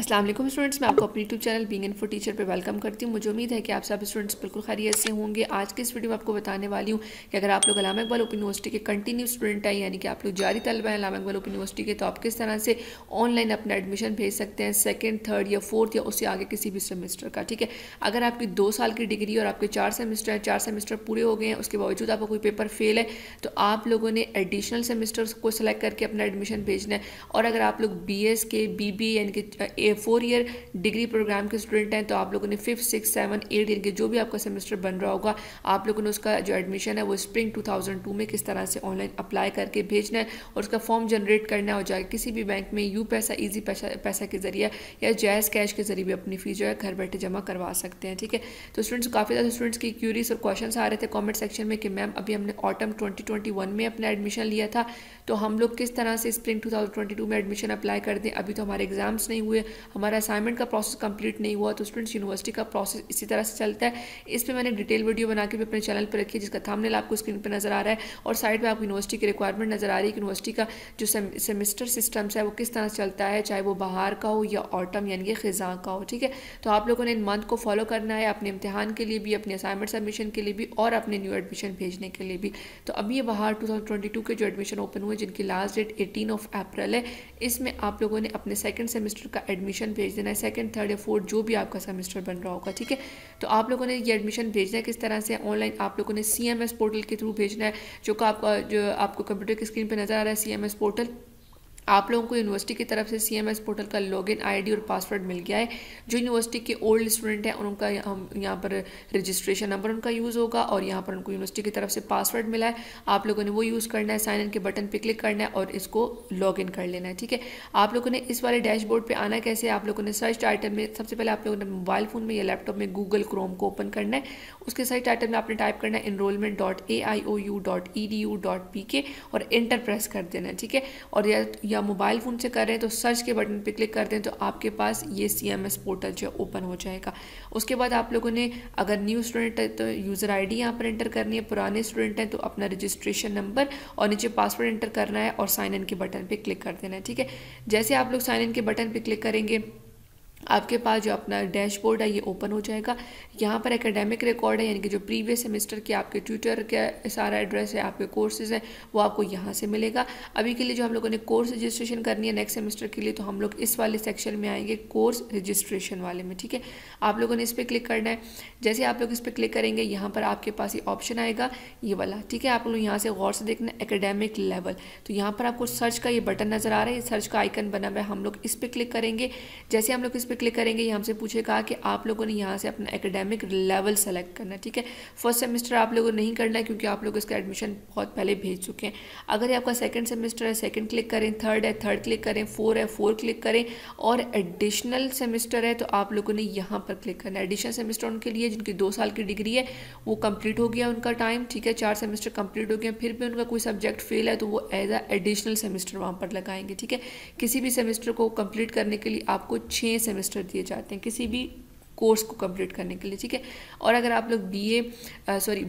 अस्सलाम वालेकुम स्टूडेंट्स, मैं आपको अपनी YouTube channel being info teacher पे वेलकम करती हूँ। मुझे उम्मीद है कि आप सब स्टूडेंट्स बिल्कुल खैरियत से होंगे। आज के इस वीडियो में आपको बताने वाली हूँ कि अगर आप लोग अल्लामा इकबाल ओपन यूनिवर्सिटी के कंटिन्यू स्टूडेंट हैं, यानी कि आप लोग जारी तलबा हैं अल्लामा इकबाल ओपन यूनिवर्सिटी के, तो आप किस तरह से ऑनलाइन अपना एडमिशन भेज सकते हैं सेकेंड, थर्ड या फोर्थ या उससे आगे किसी भी सेमेस्टर का। ठीक है, अगर आपकी 2 साल की डिग्री और आपके 4 सेमेस्टर हैं, 4 सेमेस्टर पूरे हो गए हैं, उसके बावजूद आपका कोई पेपर फेल है, तो आप लोगों ने एडिशनल सेमेस्टर्स को सिलेक्ट करके अपना एडमिशन भेजना है। और अगर आप लोग BS के BBA यानी कि 4 ईयर डिग्री प्रोग्राम के स्टूडेंट हैं, तो आप लोगों ने 5, 6, 7, 8 यानी कि जो भी आपका सेमेस्टर बन रहा होगा, आप लोगों ने उसका जो एडमिशन है वो स्प्रिंग 2002 में किस तरह से ऑनलाइन अप्लाई करके भेजना है और उसका फॉर्म जनरेट करना है और जाकर किसी भी बैंक में यू पैसा, ईजी पैसा के जरिए या जायज़ कैश के जरिए भी अपनी फीस जो है घर बैठे जमा करवा सकते हैं। ठीक है, तो स्टूडेंट्स काफ़ी ज़्यादा स्टूडेंट्स की क्यूरीज और क्वेश्चन आ रहे थे कॉमेंट सेक्शन में कि मैम अभी हमने ऑटम 2021 में अपना एडमिशन लिया था, तो हम लोग किस तरह से स्प्रिंग 2022 में एडमिशन अप्लाई कर दें, अभी तो हमारे एग्जाम्स नहीं हुए, हमारा असाइनमेंट का प्रोसेस कंप्लीट नहीं हुआ। तो स्टूडेंट्स, यूनिवर्सिटी का प्रोसेस इसी तरह से चलता है। इस पर मैंने डिटेल वीडियो बना के भी अपने चैनल पर रखी है, जिसका थंबनेल आपको स्क्रीन पर नजर आ रहा है और साइड पे आपको यूनिवर्सिटी की रिक्वायरमेंट नजर आ रही है कि यूनिवर्सिटी का जो सेमेस्टर सिस्टम्स है वो किस तरह से चलता है, चाहे वो बाहर का हो या ऑटम यानी कि खिज़ां का हो। ठीक है, तो आप लोगों ने इन मंथ को फॉलो करना है अपने इम्तिहान के लिए भी, अपने असाइनमेंट सबमिशन के लिए भी और अपने न्यू एडमिशन भेजने के लिए भी। तो अभी ये बाहर 2022 के जो एडमिशन ओपन हुए, जिनकी लास्ट डेट 18 अप्रैल है, इसमें आप लोगों ने अपने सेकंड सेमेस्टर का एडमिशन भेज देना है, सेकंड, थर्ड या फोर्थ जो भी आपका सेमेस्टर बन रहा होगा। ठीक है, तो आप लोगों ने ये एडमिशन भेजना है किस तरह से, ऑनलाइन आप लोगों ने CMS पोर्टल के थ्रू भेजना है, जो आपको कंप्यूटर की स्क्रीन पर नजर आ रहा है CMS पोर्टल। आप लोगों को यूनिवर्सिटी की तरफ से CMS पोर्टल का लॉगिन ID और पासवर्ड मिल गया है। जो यूनिवर्सिटी के ओल्ड स्टूडेंट हैं उनका यहाँ पर रजिस्ट्रेशन नंबर उनका यूज़ होगा और यहाँ पर उनको यूनिवर्सिटी की तरफ से पासवर्ड मिला है, आप लोगों ने वो यूज़ करना है, साइन इन के बटन पे क्लिक करना है और इसको लॉगिन कर लेना है। ठीक है, आप लोगों ने इस वाले डैशबोर्ड पर आना कैसे, आप लोगों ने सर्च टाइटल में सबसे पहले आप लोगों ने मोबाइल फ़ोन में या लैपटॉप में गूगल क्रोम को ओपन करना है। उसके सर्च टाइटल में आपने टाइप करना है enrollment.aiou.edu.pk और इंटर प्रेस कर देना है। ठीक है, और या मोबाइल फ़ोन से कर रहे हैं तो सर्च के बटन पे क्लिक कर दें तो आपके पास ये CMS पोर्टल जो ओपन हो जाएगा। उसके बाद आप लोगों ने अगर न्यू स्टूडेंट है तो यूज़र ID यहाँ पर एंटर करनी है, पुराने स्टूडेंट हैं तो अपना रजिस्ट्रेशन नंबर और नीचे पासवर्ड एंटर करना है और साइन इन के बटन पे क्लिक कर देना है। ठीक है, जैसे आप लोग साइन इन के बटन पे क्लिक करेंगे, आपके पास जो अपना डैशबोर्ड है ये ओपन हो जाएगा। यहाँ पर एकेडमिक रिकॉर्ड है, यानी कि जो प्रीवियस सेमेस्टर के आपके ट्यूटर का सारा एड्रेस है, आपके कोर्सेज हैं, वो आपको यहाँ से मिलेगा। अभी के लिए जो हम लोगों ने कोर्स रजिस्ट्रेशन करनी है नेक्स्ट सेमेस्टर के लिए, तो हम लोग इस वाले सेक्शन में आएंगे, कोर्स रजिस्ट्रेशन वाले में। ठीक है, आप लोगों ने इस पर क्लिक करना है। जैसे आप लोग इस पर क्लिक करेंगे, यहाँ पर आपके पास ये ऑप्शन आएगा ये वाला। ठीक है, आप लोग यहाँ से गौर से देखना एकेडमिक लेवल, तो यहाँ पर आपको सर्च का ये बटन नज़र आ रहा है, सर्च का आइकन बना हुआ है, हम लोग इस पर क्लिक करेंगे। जैसे हम लोग इस पर क्लिक करेंगे, ये हमसे पूछेगा कि आप लोगों ने यहाँ से अपना एकेडमिक लेवल सेलेक्ट करना है। ठीक है, फर्स्ट सेमेस्टर आप लोगों ने नहीं करना है क्योंकि आप लोग इसका एडमिशन बहुत पहले भेज चुके हैं। अगर आपका सेकंड सेमेस्टर है, सेकंड क्लिक करें, थर्ड है, थर्ड क्लिक करें, फोर है, फोर क्लिक करें, और एडिशनल सेमेस्टर है तो आप लोगों ने यहाँ पर क्लिक करना है। एडिशनल सेमेस्टर उनके लिए जिनकी 2 साल की डिग्री है, वो कंप्लीट हो गया उनका टाइम। ठीक है, 4 सेमेस्टर कंप्लीट हो गए, फिर भी उनका कोई सब्जेक्ट फेल है तो वो एज अ एडिशनल सेमेस्टर वहाँ पर लगाएंगे। ठीक है, किसी भी सेमेस्टर को कंप्लीट करने के लिए आपको 6 सेमेस्टर दिए जाते हैं किसी भी कोर्स को कंप्लीट करने के लिए। ठीक है, और अगर आप लोग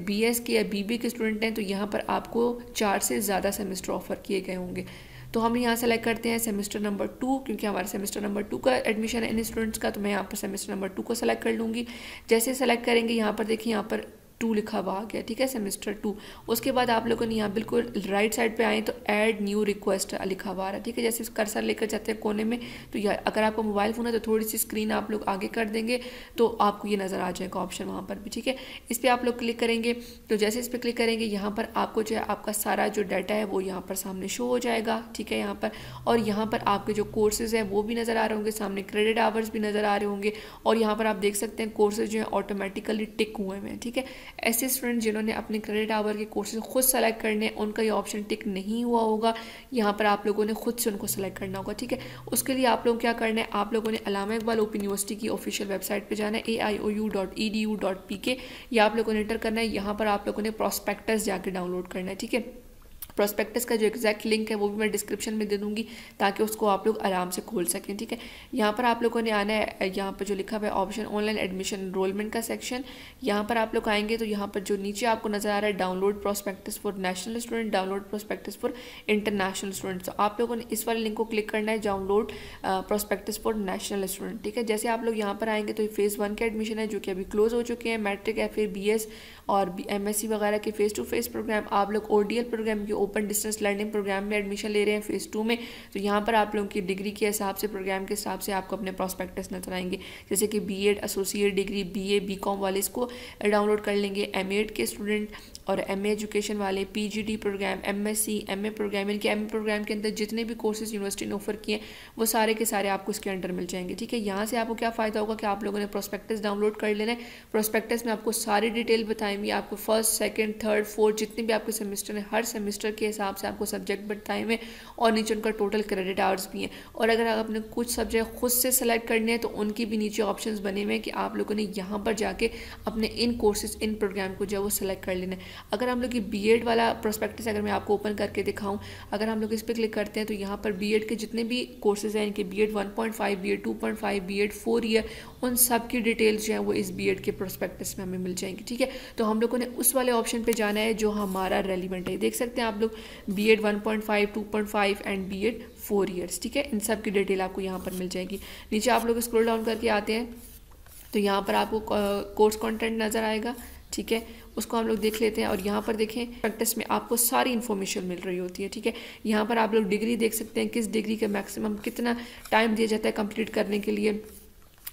BS के या BB के स्टूडेंट हैं तो यहाँ पर आपको 4 से ज़्यादा सेमेस्टर ऑफर किए गए होंगे। तो हम यहाँ सेलेक्ट करते हैं सेमेस्टर नंबर 2, क्योंकि हमारा सेमेस्टर नंबर 2 का एडमिशन है इन स्टूडेंट्स का, तो मैं यहाँ पर सेमेस्टर नंबर 2 को सेलेक्ट कर लूँगी। जैसे सेलेक्ट करेंगे, यहाँ पर देखिए यहाँ पर 2 लिखा हुआ आ गया। ठीक है, सेमेस्टर 2। उसके बाद आप लोगों ने यहाँ बिल्कुल राइट साइड पे आए तो ऐड न्यू रिक्वेस्ट लिखा हुआ आ रहा है। ठीक है, जैसे कर्सर लेकर जाते हैं कोने में, तो अगर आपका मोबाइल फ़ोन है तो थोड़ी सी स्क्रीन आप लोग आगे कर देंगे तो आपको ये नज़र आ जाएगा ऑप्शन वहाँ पर भी। ठीक है, इस पर आप लोग क्लिक करेंगे, तो जैसे इस पर क्लिक करेंगे, यहाँ पर आपको जो है आपका सारा जो डाटा है वो यहाँ पर सामने शो हो जाएगा। ठीक है, यहाँ पर, और यहाँ पर आपके जो कोर्सेज हैं वो भी नज़र आ रहे होंगे, सामने क्रेडिट आवर्स भी नज़र आ रहे होंगे, और यहाँ पर आप देख सकते हैं कोर्सेज जो है ऑटोमेटिकली टिक हुए हैं। ठीक है, ऐसे स्टूडेंट जिन्होंने अपने क्रेडिट आवर के कोर्सेज खुद सेलेक्ट करने, उनका ये ऑप्शन टिक नहीं हुआ होगा, यहाँ पर आप लोगों ने खुद से उनको सेलेक्ट करना होगा। ठीक है, उसके लिए आप लोग क्या करना है, आप लोगों ने अल्लामा इकबाल ओपन यूनिवर्सिटी की ऑफिशियल वेबसाइट पे जाना है aiou.edu.pk, या आप लोगों ने एंटर करना है। यहाँ पर आप लोगों ने प्रोस्पेक्टस जाके डाउनलोड करना है। ठीक है, प्रोस्पेक्टस का जो एग्जैक्ट लिंक है वो भी मैं डिस्क्रिप्शन में दे दूँगी ताकि उसको आप लोग आराम से खोल सकें, ठीक है। यहाँ पर आप लोगों ने आना है, यहाँ पर जो लिखा हुआ है ऑप्शन ऑनलाइन एडमिशन एनरोलमेंट का सेक्शन, यहाँ पर आप लोग आएंगे तो यहाँ पर जो नीचे आपको नज़र आ रहा है download prospectus for national student, download prospectus for international student. तो आप लोगों ने इस वाले लिंक को क्लिक करना है, download prospectus for national student, ठीक है। जैसे आप लोग यहाँ पर आएंगे तो फेज़ 1 के एडमिशन है जो कि अभी क्लोज हो चुके हैं, मैट्रिक या फिर BS और MSc वगैरह के फेस टू फेस प्रोग्राम। आप लोग ODL प्रोग्राम की ओपन डिस्टेंस लर्निंग प्रोग्राम में एडमिशन ले रहे हैं फेज़ 2 में, तो यहाँ पर आप लोगों की डिग्री के हिसाब से, प्रोग्राम के हिसाब से आपको अपने प्रोस्पेक्टस नजर आएंगे। जैसे कि B.Ed associate degree, BA BCom वाले इसको डाउनलोड कर लेंगे, M.Ed के स्टूडेंट और MA एजुकेशन वाले, PGD programme, MSc MA programme, यानी कि MA प्रोग्राम के अंदर जितने भी कोर्सेज यूनिवर्सिटी ने ऑफर किए वो सारे के सारे आपको इसके अंडर मिल जाएंगे, ठीक है। यहाँ से आपको क्या फ़ायदा होगा कि आप लोगों ने प्रोस्पेक्टस डाउनलोड कर लेना है। प्रोस्पेक्टस में आपको सारी डिटेल बताएंगे, आपको फर्स्ट सेकंड थर्ड फोर्थ जितने भी आपके सेमेस्टर हैं हर सेमेस्टर के हिसाब से आपको सब्जेक्ट बताए हुए और नीचे उनका टोटल क्रेडिट आवर्स भी हैं। और अगर आपने कुछ सब्जेक्ट खुद से सेलेक्ट करने हैं तो उनकी भी नीचे ऑप्शंस बने हुए हैं कि आप लोगों ने यहाँ पर जाके अपने इन कोर्सेज इन प्रोग्राम को जो है वो सेलेक्ट कर लेना है। अगर हम लोग की B.Ed वाला प्रोस्पेक्टस अगर मैं आपको ओपन करके दिखाऊँ, अगर हम लोग इस पर क्लिक करते हैं तो यहाँ पर B.Ed के जितने भी कोर्सेज हैं, इनके B.Ed 1.5 B.Ed 2.5 B.Ed 4 ईयर, उन सब की डिटेल्स जो है वो इस B.Ed के प्रोस्पेक्टस में हमें मिल जाएंगी, ठीक है। तो हम लोगों ने उस वाले ऑप्शन पे जाना है जो हमारा रेलिवेंट है। देख सकते हैं आप लोग B.Ed 1.5 2.5 एंड B.Ed 4 ईयर्स, ठीक है। इन सब की डिटेल आपको यहाँ पर मिल जाएगी। नीचे आप लोग स्क्रॉल डाउन करके आते हैं तो यहाँ पर आपको कोर्स कंटेंट नज़र आएगा, ठीक है। उसको हम लोग देख लेते हैं और यहाँ पर देखें प्रैक्टिस में आपको सारी इन्फॉर्मेशन मिल रही होती है, ठीक है। यहाँ पर आप लोग डिग्री देख सकते हैं, किस डिग्री का मैक्सिमम कितना टाइम दिया जाता है कंप्लीट करने के लिए,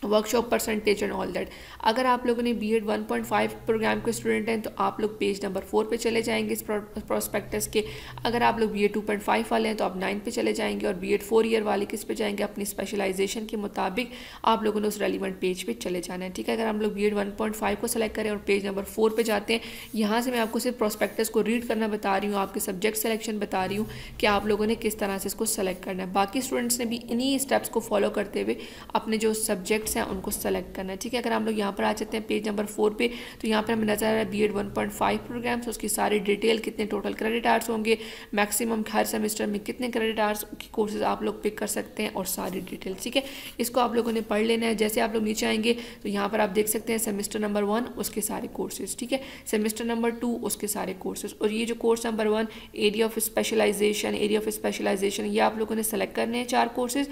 workshop percentage and all that. अगर आप लोगों ने B.Ed 1.5 प्रोग्राम के स्टूडेंट हैं तो आप लोग पेज नंबर 4 पे चले जाएंगे इस प्रोस्पेक्टस के। अगर आप लोग B.Ed 2.5 वाले हैं तो आप 9 पे चले जाएंगे और B.Ed 4 ईयर वाले किस पे जाएंगे, अपनी स्पेशलाइजेशन के मुताबिक आप लोगों ने उस रेलिवेंट पेज पे चले जाना है, ठीक है। अगर हम लोग B.Ed 1.5 को सेलेक्ट करें और पेज नंबर 4 पे जाते हैं, यहाँ से मैं आपको सिर्फ प्रोस्पेक्टस को रीड करना बता रही हूँ, आपके सब्जेक्ट सेलेक्शन बता रही हूँ कि आप लोगों ने किस तरह से इसको सेलेक्ट करना है। बाकी स्टूडेंट्स ने भी इन्हीं स्टेप्स को फॉलो करते हुए अपने जो सब्जेक्ट्स हैं उनको सेलेक्ट करना है, ठीक है। अगर हम लोग यहाँ पर आ जाते हैं पेज नंबर 4 पे तो यहाँ पर हमें नजर आ रहा है B.Ed 1.5 प्रोग्राम, तो उसकी सारी डिटेल, कितने टोटल क्रेडिट आवर्स होंगे, मैक्सिमम हर सेमेस्टर में कितने क्रेडिट आवर्स की कोर्सेज आप लोग पिक कर सकते हैं और सारी डिटेल, ठीक है। इसको आप लोगों ने पढ़ लेना है। जैसे आप लोग नीचे आएंगे तो यहाँ पर आप देख सकते हैं सेमेस्टर नंबर 1 उसके सारे कोर्सेज, ठीक है, सेमेस्टर नंबर 2 उसके सारे कोर्सेज, और ये जो course number 1 area of specialisation ये आप लोगों ने सेलेक्ट करने हैं 4 कोर्सेज।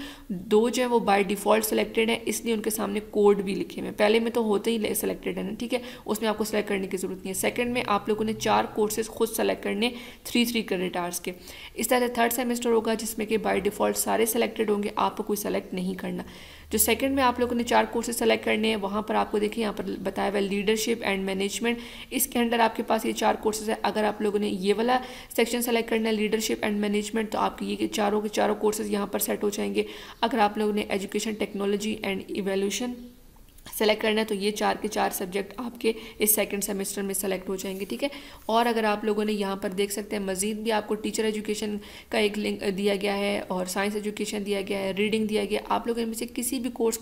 2 जो है वो बाय डिफॉल्ट सेलेक्टेड है, इसलिए उनके सामने कोड भी लिखे हुए हैं, पहले में तो होते ही सेलेक्टेड है ना, ठीक है, उसमें आपको सेलेक्ट करने की जरूरत नहीं है। सेकंड में आप लोगों ने 4 कोर्सेज खुद सेलेक्ट करने 3 क्रेडिट आवर्स के। इस तरह से थर्ड सेमेस्टर होगा जिसमें कि बाय डिफॉल्ट सारे सेलेक्टेड होंगे, आपको कोई सेलेक्ट नहीं करना। जो सेकंड में आप लोगों ने 4 कोर्सेज सेलेक्ट करने हैं, वहाँ पर आपको देखिए यहाँ पर बताया हुआ लीडरशिप एंड मैनेजमेंट, इसके अंडर आपके पास ये 4 कोर्सेज है। अगर आप लोगों ने ये वाला सेक्शन सेलेक्ट करना है लीडरशिप एंड मैनेजमेंट तो आपके ये चारों के चारों कोर्सेज यहाँ पर सेट हो जाएंगे। अगर आप लोगों ने education technology and evaluation select करना है तो ये 4 के 4 सब्जेक्ट आपके इस सेकंड सेमेस्टर में सेलेक्ट हो जाएंगे, ठीक है। और अगर आप लोगों ने यहाँ पर देख सकते हैं मजीद भी आपको टीचर एजुकेशन का एक लिंक दिया गया है और साइंस एजुकेशन दिया गया है, रीडिंग दिया गया है, आप लोग इनमें से किसी भी कोर्स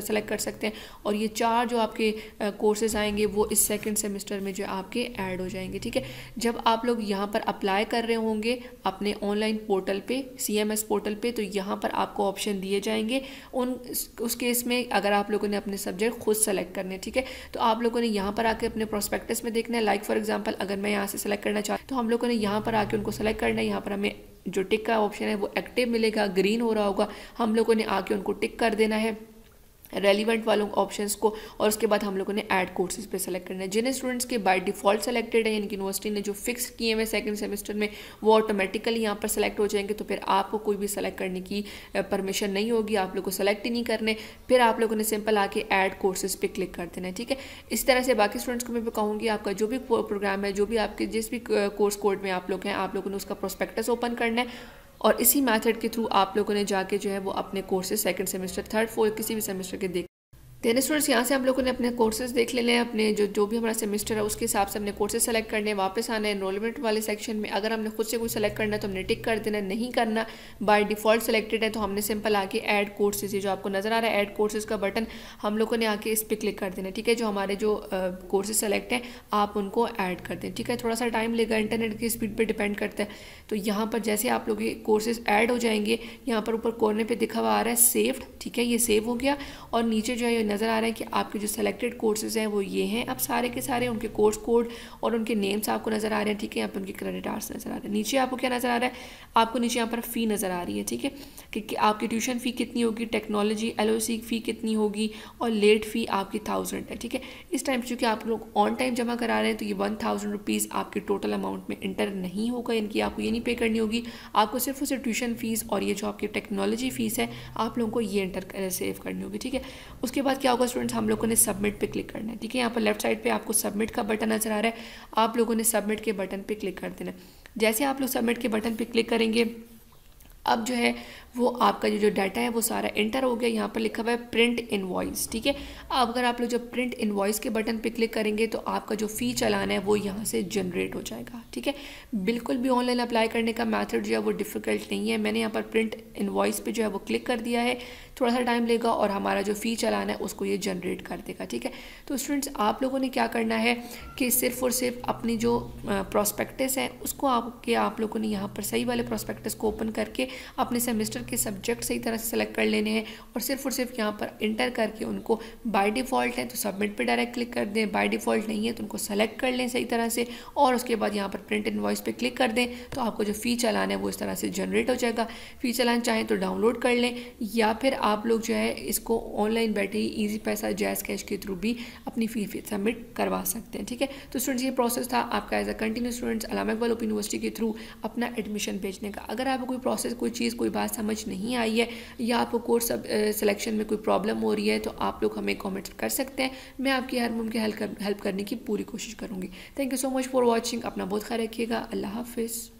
सेलेक्ट कर सकते हैं और ये 4 जो आपके कोर्सेज आएंगे वो इस सेकेंड सेमेस्टर में जो आपके ऐड हो जाएंगे, ठीक है। जब आप लोग यहाँ पर अप्लाई कर रहे होंगे अपने ऑनलाइन पोर्टल पे, CMS पोर्टल पे, तो यहाँ पर आपको ऑप्शन दिए जाएंगे उस केस में अगर आप लोगों ने अपने सब्जेक्ट खुद सेलेक्ट करने, ठीक है। तो आप लोगों ने यहाँ पर आके अपने प्रोस्पेक्टस में देखना है। लाइक फॉर एग्जांपल अगर मैं यहाँ से सेलेक्ट करना चाहूँ तो हम लोगों ने यहाँ पर आके उनको सेलेक्ट करना है। यहाँ पर हमें जो टिक का ऑप्शन है वो एक्टिव मिलेगा, ग्रीन हो रहा होगा, हम लोगों ने आके उनको टिक कर देना है रेलिवेंट वालों ऑप्शंस को, और उसके बाद हम लोगों ने ऐड कोर्सेज पे सेलेक्ट करना है। जिन स्टूडेंट्स के बाय डिफॉल्ट सेलेक्टेड है, यानी कि यूनिवर्सिटी ने जो फिक्स किए हुए सेकंड सेमेस्टर में वो ऑटोमेटिकली यहाँ पर सेलेक्ट हो जाएंगे, तो फिर आपको कोई भी सेलेक्ट करने की परमिशन नहीं होगी, आप लोग को सेलेक्ट ही नहीं करने, फिर आप लोगों ने सिंपल आके ऐड कोर्सेज पे क्लिक कर देना है, ठीक है। इस तरह से बाकी स्टूडेंट्स को मैं भी कहूँगी आपका जो भी प्रोग्राम है, जो भी आपके जिस भी कोर्स कोड में आप लोग हैं, आप लोगों ने उसका प्रोस्पेक्टस ओपन करना है और इसी मेथड के थ्रू आप लोगों ने जाके जो है वो अपने courses second semester, third, fourth किसी भी सेमेस्टर के देख देन स्टूडेंट्स यहाँ से हम लोगों ने अपने कोर्सेज देख लेने हैं, अपने जो भी हमारा सेमेस्टर है उसके हिसाब से हमने कोर्सेज सेलेक्ट करने हैं। वापस आना है एनरोलमेंट वाले सेक्शन में, अगर हमने खुद से कोई सेलेक्ट करना है तो हमने टिक कर देना, नहीं करना बाय डिफ़ॉल्ट सेलेक्टेड है तो हमने सिंपल आके ऐड कोर्सेज, ये जो आपको नज़र आ रहा है ऐड कोर्सेज का बटन, हम लोगों ने आके इस पर क्लिक कर देना। ठीक है, जो हमारे जो कोर्सेज सेलेक्ट हैं आप उनको ऐड कर दें। ठीक है, थोड़ा सा टाइम लेगा, इंटरनेट की स्पीड पर डिपेंड करता है। तो यहाँ पर जैसे आप लोग कोर्सेज ऐड हो जाएंगे, यहाँ पर ऊपर कोने पर दिखा हुआ आ रहा है सेव्ड। ठीक है, ये सेव हो गया और नीचे जो है ये नज़र आ रहा है कि आपके जो सेलेक्टेड कोर्सेज हैं वो ये हैं। अब सारे के सारे उनके कोर्स कोड और उनके नेम्स आपको नज़र आ रहे हैं। ठीक है, यहाँ पर उनके क्रेडिट आवर्स नज़र आ रहे हैं। नीचे आपको क्या नज़र आ रहा है, आपको नीचे यहाँ पर फ़ी नज़र आ रही है। ठीक है, कि आपकी ट्यूशन फ़ी कितनी होगी, टेक्नोलॉजी LOC फ़ी कितनी होगी और लेट फ़ी आपकी 1000 है। ठीक है, इस टाइम चूँकि आप लोग ऑन टाइम जमा करा रहे हैं तो ये 1000 रुपीज़ आपके टोटल अमाउंट में इंटर नहीं होगा, इनकी आपको ये नहीं पे करनी होगी। आपको सिर्फ और सिर्फ ट्यूशन फ़ीस और ये जो आपकी टेक्नोलॉजी फ़ीस है आप लोगों को ये इंटर सेव करनी होगी। ठीक है, उसके बाद क्या होगा स्टूडेंट्स, हम लोगों ने सबमिट पे क्लिक करना है। ठीक है, यहाँ पर लेफ्ट साइड पे आपको सबमिट का बटन नजर आ रहा है, आप लोगों ने सबमिट के बटन पे क्लिक कर देना। जैसे आप लोग सबमिट के बटन पे क्लिक करेंगे, अब जो है वो आपका जो डाटा है वो सारा एंटर हो गया। यहाँ पर लिखा हुआ है प्रिंट इनवॉइस। ठीक है, अब अगर आप लोग जब प्रिंट इनवॉइस के बटन पे क्लिक करेंगे तो आपका जो फ़ी चलाना है वो यहाँ से जनरेट हो जाएगा। ठीक है, बिल्कुल भी ऑनलाइन अप्लाई करने का मेथड जो है वो डिफ़िकल्ट नहीं है। मैंने यहाँ पर प्रिंट इनवॉइस पे जो है वो क्लिक कर दिया है, थोड़ा सा टाइम लेगा और हमारा जो फ़ी चलाना है उसको ये जनरेट कर देगा। ठीक है, तो स्टूडेंट्स आप लोगों ने क्या करना है कि सिर्फ और सिर्फ अपनी जो प्रॉस्पेक्टस है उसको आप लोगों ने यहाँ पर सही वाले प्रॉस्पेक्टस को ओपन करके अपने सेमेस्टर के सब्जेक्ट सही तरह से सेलेक्ट कर लेने हैं और सिर्फ यहाँ पर इंटर करके उनको बाय डिफ़ॉल्ट है तो सबमिट पे डायरेक्ट क्लिक कर दें, बाय डिफ़ॉल्ट नहीं है तो उनको सेलेक्ट कर लें सही तरह से और उसके बाद यहाँ पर प्रिंट इनवॉइस पे क्लिक कर दें तो आपको जो फ़ी चलाना है वो इस तरह से जनरेट हो जाएगा। फ़ी चलाना चाहें तो डाउनलोड कर लें या फिर आप लोग जो है इसको ऑनलाइन बैठे ही ईजी पैसा जैज़ कैश के थ्रू भी अपनी फ़ी सबमिट करवा सकते हैं। ठीक है, तो स्टूडेंट्स ये प्रोसेस था आपका as a continue students Allama Iqbal open university के थ्रू अपना एडमिशन भेजने का। अगर आपको कोई प्रोसेस, कोई चीज़, कोई बात समझ नहीं आई है या आपको कोर्स सिलेक्शन में कोई प्रॉब्लम हो रही है तो आप लोग हमें कमेंट कर सकते हैं, मैं आपकी हर मुमकिन हेल्प करने की पूरी कोशिश करूँगी। Thank you so much for watching, अपना बहुत ख्याल रखिएगा, अल्लाह हाफिज़।